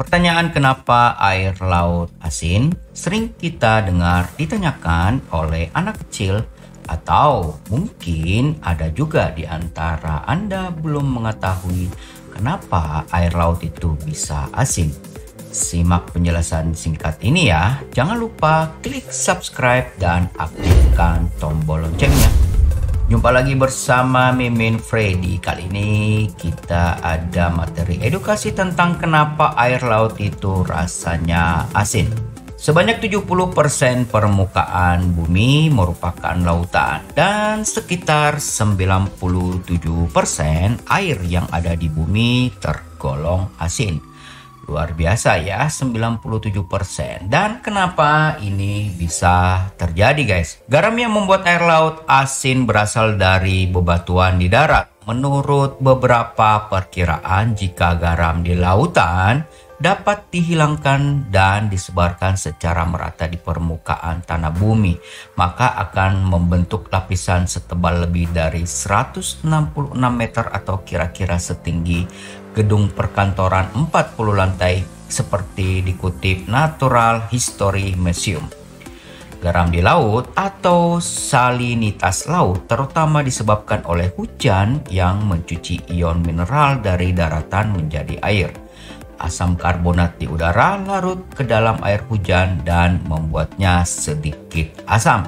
Pertanyaan kenapa air laut asin sering kita dengar ditanyakan oleh anak kecil, atau mungkin ada juga di antara Anda belum mengetahui kenapa air laut itu bisa asin. Simak penjelasan singkat ini ya. Jangan lupa klik subscribe dan aktifkan tombol loncengnya. Jumpa lagi bersama Mimin Freddy. Kali ini kita ada materi edukasi tentang kenapa air laut itu rasanya asin. Sebanyak 70% permukaan bumi merupakan lautan dan sekitar 97% air yang ada di bumi tergolong asin. Luar biasa ya, 97%. Dan kenapa ini bisa terjadi guys? Garam yang membuat air laut asin berasal dari bebatuan di darat. Menurut beberapa perkiraan, jika garam di lautan dapat dihilangkan dan disebarkan secara merata di permukaan tanah bumi, maka akan membentuk lapisan setebal lebih dari 166 meter atau kira-kira setinggi gedung perkantoran 40 lantai seperti dikutip Natural History Museum. Garam di laut atau salinitas laut terutama disebabkan oleh hujan yang mencuci ion mineral dari daratan menjadi air. Asam karbonat di udara larut ke dalam air hujan dan membuatnya sedikit asam.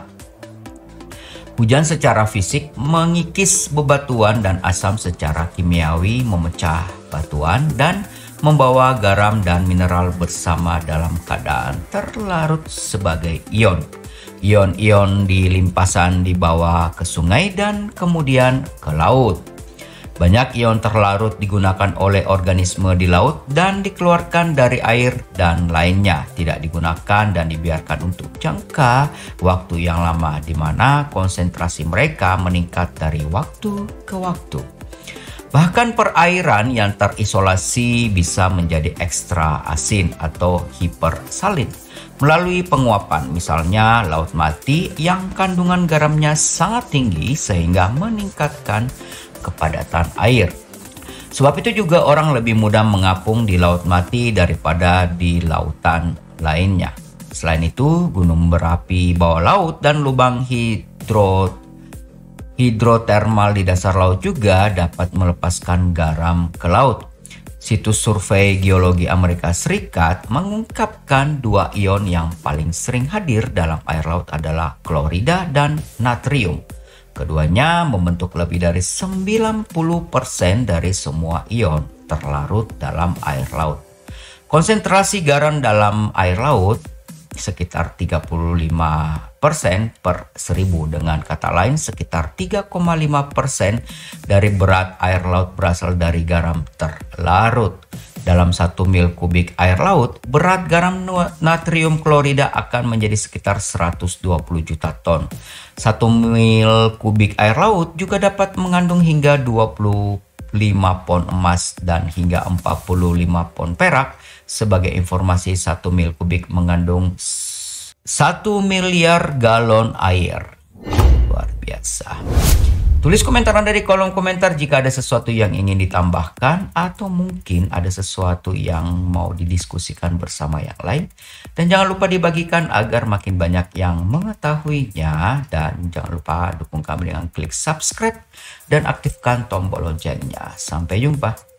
Hujan secara fisik mengikis bebatuan dan asam secara kimiawi memecah batuan dan membawa garam dan mineral bersama dalam keadaan terlarut sebagai ion. Ion-ion di limpasan dibawa ke sungai dan kemudian ke laut. Banyak ion terlarut digunakan oleh organisme di laut dan dikeluarkan dari air, dan lainnya tidak digunakan dan dibiarkan untuk jangka waktu yang lama, di mana konsentrasi mereka meningkat dari waktu ke waktu. Bahkan perairan yang terisolasi bisa menjadi ekstra asin atau hipersalin melalui penguapan, misalnya Laut Mati yang kandungan garamnya sangat tinggi sehingga meningkatkan kepadatan air. Sebab itu juga orang lebih mudah mengapung di Laut Mati daripada di lautan lainnya. Selain itu, gunung berapi bawah laut dan lubang hidrotermal di dasar laut juga dapat melepaskan garam ke laut. Situs survei geologi Amerika Serikat mengungkapkan dua ion yang paling sering hadir dalam air laut adalah klorida dan natrium. Keduanya membentuk lebih dari 90% dari semua ion terlarut dalam air laut. Konsentrasi garam dalam air laut sekitar 35% per 1000. Dengan kata lain, sekitar 3,5% dari berat air laut berasal dari garam terlarut. Dalam 1 mil kubik air laut, berat garam natrium klorida akan menjadi sekitar 120 juta ton. 1 mil kubik air laut juga dapat mengandung hingga 25 pon emas dan hingga 45 pon perak. Sebagai informasi, 1 mil kubik mengandung 1 miliar galon air. Luar biasa. Tulis komentar Anda di kolom komentar jika ada sesuatu yang ingin ditambahkan atau mungkin ada sesuatu yang mau didiskusikan bersama yang lain. Dan jangan lupa dibagikan agar makin banyak yang mengetahuinya. Dan jangan lupa dukung kami dengan klik subscribe dan aktifkan tombol loncengnya. Sampai jumpa.